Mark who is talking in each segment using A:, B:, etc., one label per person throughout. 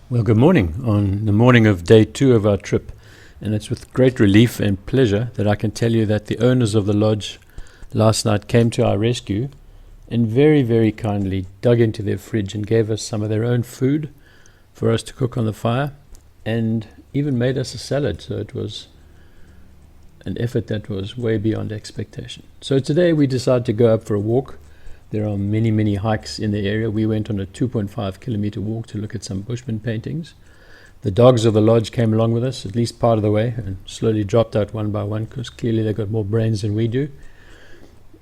A: Well, good morning on the morning of day 2 of our trip, and it's with great relief and pleasure that I can tell you that the owners of the lodge last night came to our rescue and very, very kindly dug into their fridge and gave us some of their own food for us to cook on the fire, and even made us a salad. So it was an effort that was way beyond expectation. So today we decided to go up for a walk. There are many, many hikes in the area. We went on a 2.5 kilometer walk to look at some Bushman paintings. The dogs of the lodge came along with us at least part of the way and slowly dropped out one by one because clearly they've got more brains than we do.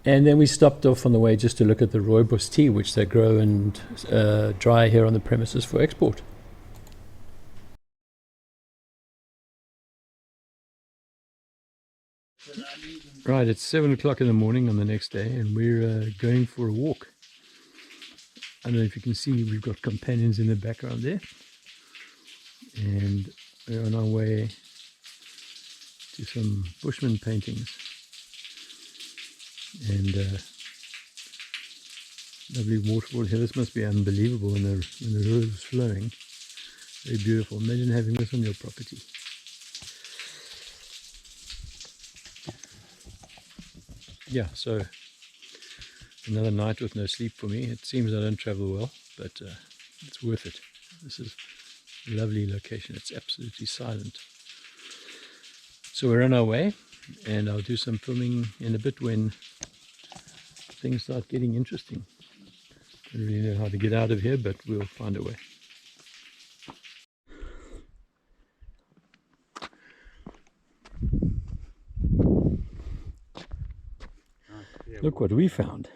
A: And then we stopped off on the way just to look at the rooibos tea, which they grow and dry here on the premises for export. Right, it's 7 o'clock in the morning on the next day, and we're going for a walk. I don't know if you can see, we've got companions in the background there. And we're on our way to some Bushman paintings. And lovely waterfall here. This must be unbelievable when the river is flowing. Very beautiful. Imagine having this on your property. Yeah, so another night with no sleep for me. It seems I don't travel well, but it's worth it. This is a lovely location. It's absolutely silent. So we're on our way, and I'll do some filming in a bit when things start getting interesting. I don't really know how to get out of here, but we'll find a way. Look what we found.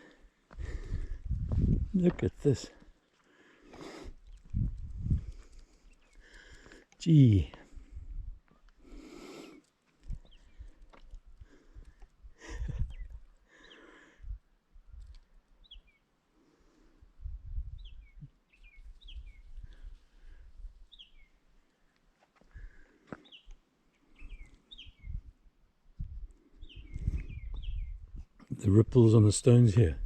A: Look at this. Gee. The ripples on the stones here.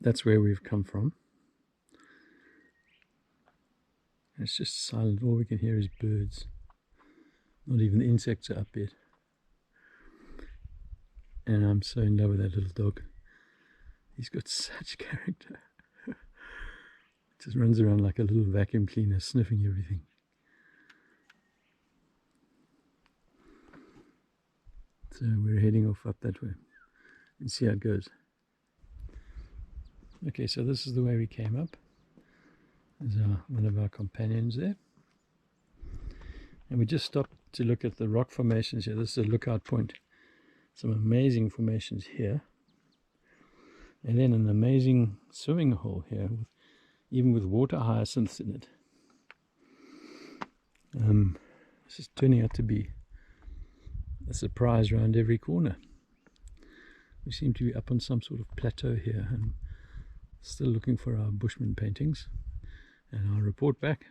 A: That's where we've come from. It's just silent. All we can hear is birds. Not even the insects are up yet. And I'm so in love with that little dog. He's got such character. Just runs around like a little vacuum cleaner, sniffing everything. So we're heading off up that way and see how it goes. Okay, so this is the way we came up. There's one of our companions there. And we just stopped to look at the rock formations here. This is a lookout point. Some amazing formations here. And then an amazing swimming hole here, even with water hyacinths in it. This is turning out to be a surprise around every corner. We seem to be up on some sort of plateau here and still looking for our Bushman paintings. And I'll report back.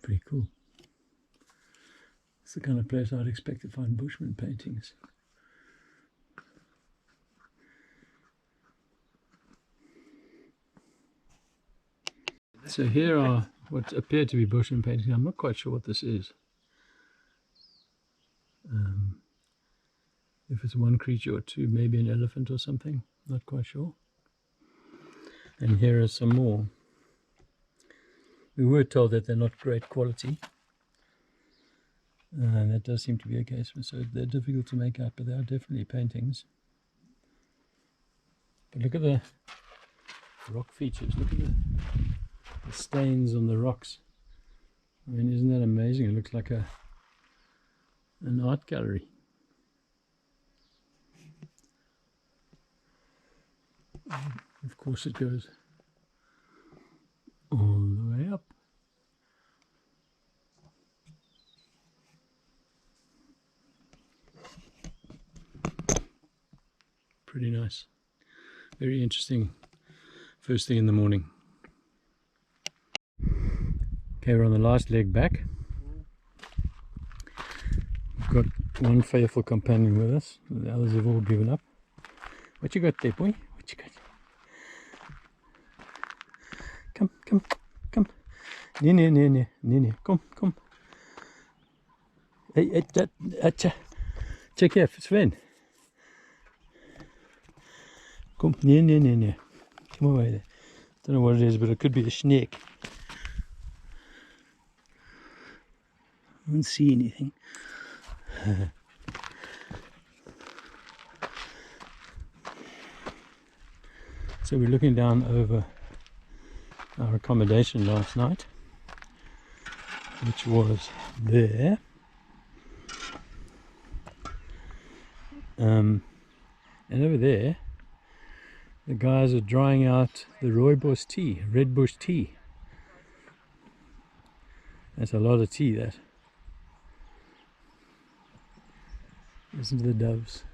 A: Pretty cool. It's the kind of place I'd expect to find Bushman paintings. So here are what appear to be Bushman paintings. I'm not quite sure what this is. If it's one creature or two, maybe an elephant or something. Not quite sure. And here are some more. We were told that they're not great quality. And that does seem to be a case. So they're difficult to make out, but they are definitely paintings. But look at the rock features. Look at the stains on the rocks. I mean, isn't that amazing? It looks like an art gallery. Of course it goes all the way up. pretty nice. Very interesting first thing in the morning. Okay, we're on the last leg back. We've got one faithful companion with us. The others have all given up. What you got there, boy? What you got? Come, come, come. Nee. Kom. Hey, check here, Sven. Kom, nee. Come away there. Don't know what it is, but it could be a snake. I don't see anything. So we're looking down over our accommodation last night, which was there. And over there, the guys are drying out the rooibos tea, red bush tea. That's a lot of tea, that. Listen to the doves.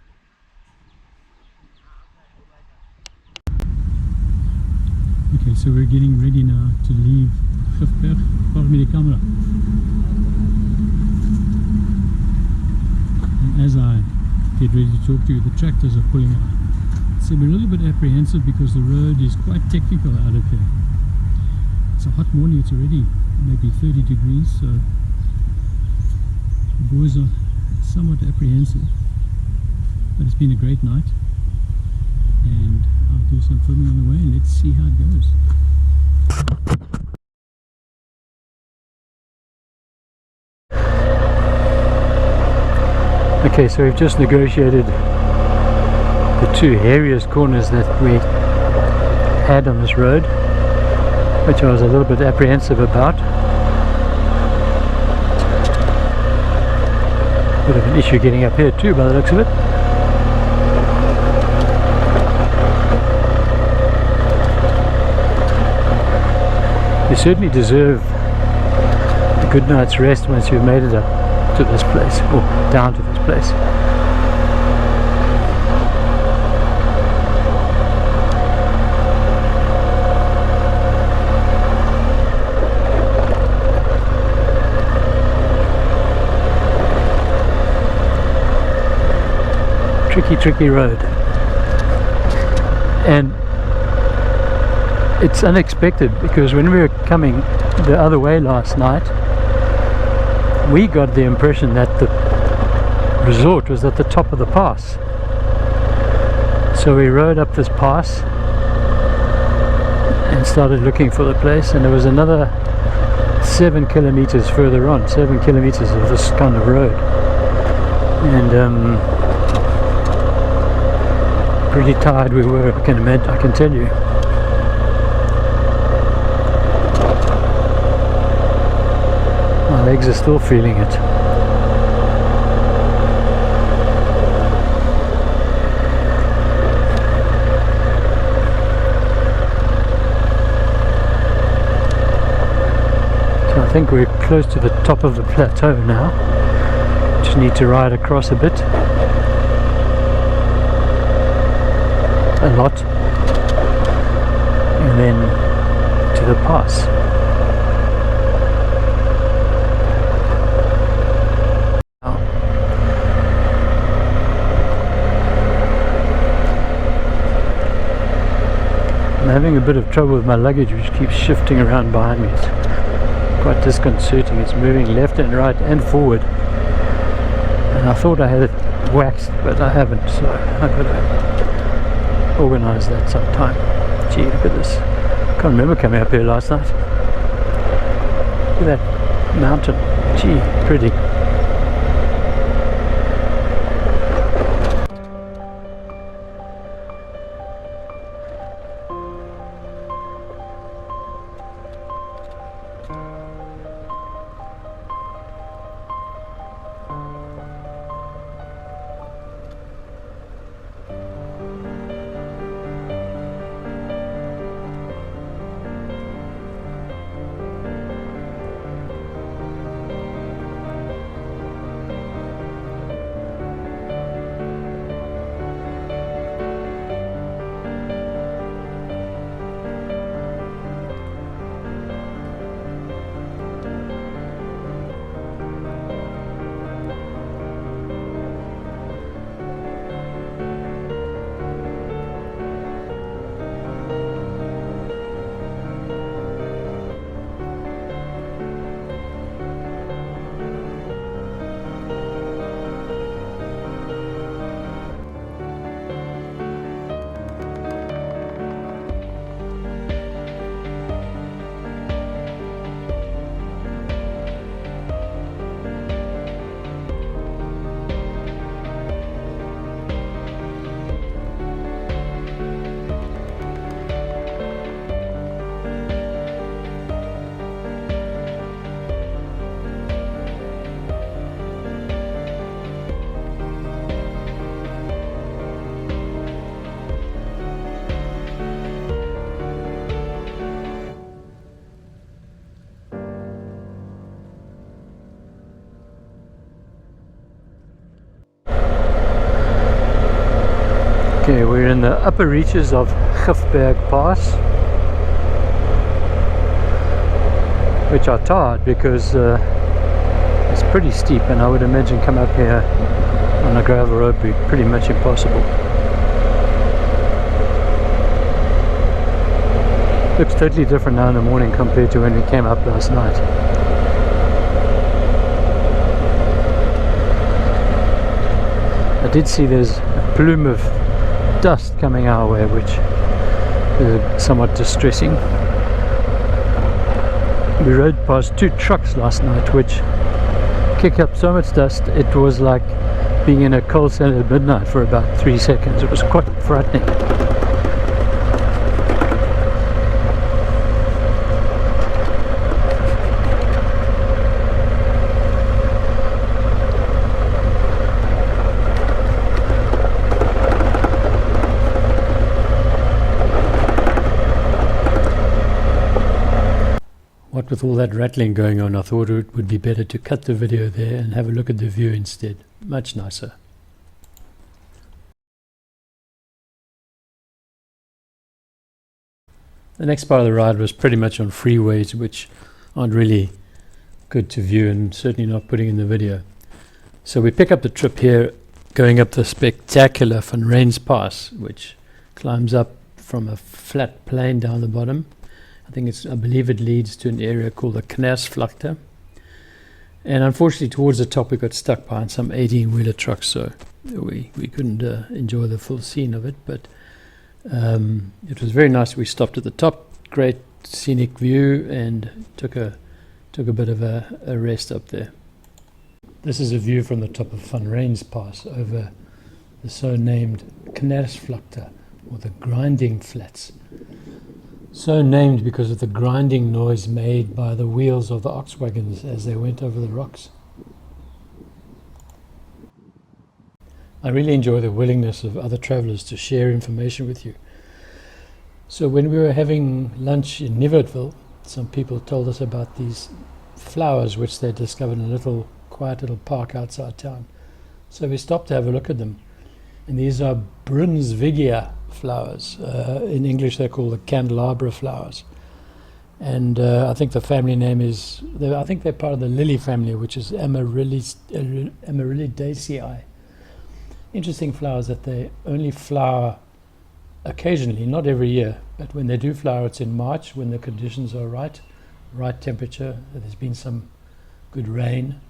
A: Okay, so we're getting ready now to leave Gifberg. Pak met die camera. And as I get ready to talk to you, the tractors are pulling out. So we're a little bit apprehensive because the road is quite technical out of here. It's a hot morning, it's already maybe 30 degrees, so the boys are somewhat apprehensive. But it's been a great night, and I'll do some filming on the way and let's see how it goes. Okay, so we've just negotiated the two hairiest corners that we had on this road, which I was a little bit apprehensive about. Bit of an issue getting up here too, by the looks of it. You certainly deserve a good night's rest once you've made it up to this place, or down to this place. Tricky road, and it's unexpected because when we were coming the other way last night, we got the impression that the resort was at the top of the pass. So we rode up this pass and started looking for the place, and there was another 7 kilometers further on, 7 kilometers of this kind of road, and pretty tired we were, I can tell you. My legs are still feeling it. So I think we're close to the top of the plateau now. Just need to ride across a bit. A lot, and then to the pass. I'm having a bit of trouble with my luggage, which keeps shifting around behind me. It's quite disconcerting. It's moving left and right and forward, and I thought I had it waxed, but I haven't, so I've got to organize that sometime. Gee, look at this. Can't remember coming up here last night. Look at that mountain. Gee, pretty. Okay, we're in the upper reaches of Gifberg Pass, which are tarred because it's pretty steep, and I would imagine come up here on a gravel road would be pretty much impossible. Looks totally different now in the morning compared to when we came up last night. I did see there's a plume of dust coming our way, which is somewhat distressing. We rode past 2 trucks last night which kicked up so much dust it was like being in a coal cellar at midnight for about 3 seconds. It was quite frightening. What with all that rattling going on, I thought it would be better to cut the video there and have a look at the view instead. Much nicer. The next part of the ride was pretty much on freeways, which aren't really good to view and certainly not putting in the video. So we pick up the trip here going up the spectacular Van Rens Pass, which climbs up from a flat plain down the bottom. I believe it leads to an area called the Knasvlakte. And unfortunately towards the top we got stuck behind some 18-wheeler trucks, so we couldn't enjoy the full scene of it, but it was very nice. We stopped at the top, great scenic view, and took a bit of a rest up there. This is a view from the top of Van Rens Pass over the so-named Knasvlakte, or the grinding flats. So named because of the grinding noise made by the wheels of the ox wagons as they went over the rocks. I really enjoy the willingness of other travellers to share information with you. So when we were having lunch in Nieuwertville, some people told us about these flowers which they discovered in a quiet little park outside town. So we stopped to have a look at them. And these are Brunsvigia flowers. In English they're called the candelabra flowers. And I think the family name is, I think they're part of the lily family, which is Amaryllidaceae. Interesting flowers that they only flower occasionally, not every year, but when they do flower it's in March when the conditions are right temperature, there's been some good rain.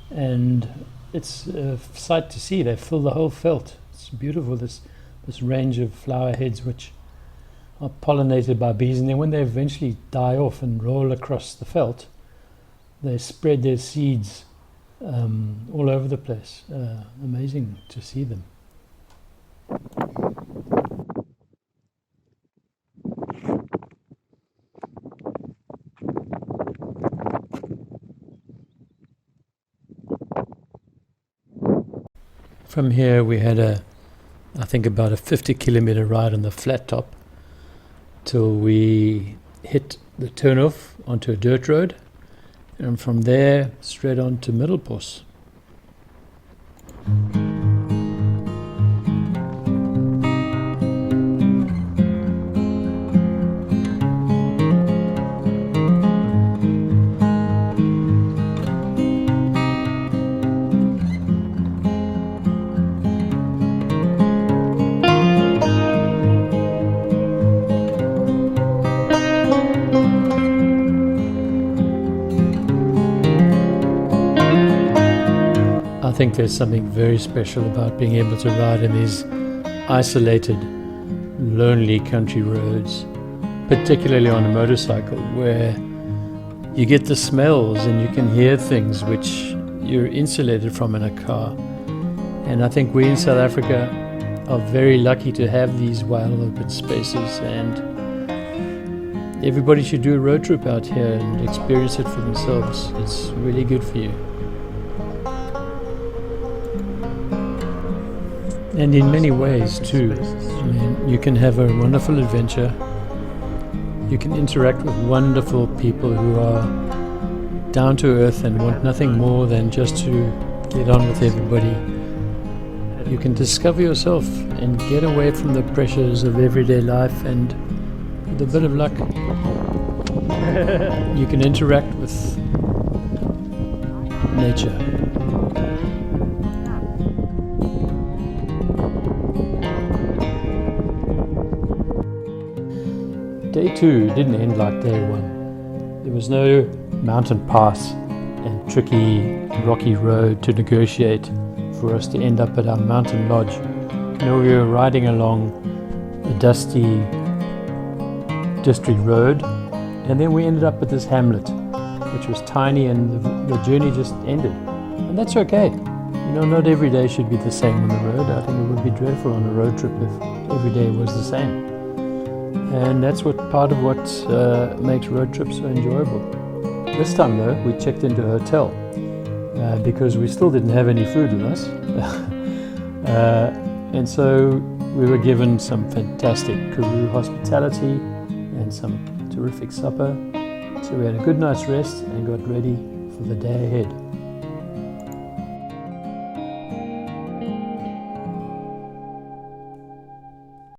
A: And it's a sight to see. They fill the whole veld. It's beautiful, this range of flower heads which are pollinated by bees, and then when they eventually die off and roll across the veld, they spread their seeds all over the place. Amazing to see them. From here we had I think about a 50-kilometer ride on the flat top till we hit the turnoff onto a dirt road, and from there straight on to Middelpos. I think there's something very special about being able to ride in these isolated, lonely country roads, particularly on a motorcycle, where you get the smells and you can hear things which you're insulated from in a car. And I think we in South Africa are very lucky to have these wild open spaces, and everybody should do a road trip out here and experience it for themselves. It's really good for you. And in many ways too. I mean, you can have a wonderful adventure. You can interact with wonderful people who are down to earth and want nothing more than just to get on with everybody, you can discover yourself and get away from the pressures of everyday life, and with a bit of luck you can interact with nature. Day 2 didn't end like day 1. There was no mountain pass and tricky rocky road to negotiate for us to end up at our mountain lodge. No, we were riding along a dusty district road, and then we ended up at this hamlet, which was tiny, and the journey just ended. And that's okay. Not every day should be the same on the road. I think it would be dreadful on a road trip if every day was the same. And that's part of what makes road trips so enjoyable. This time though, we checked into a hotel because we still didn't have any food with us. And so we were given some fantastic Karoo hospitality and some terrific supper. So we had a good night's rest and got ready for the day ahead.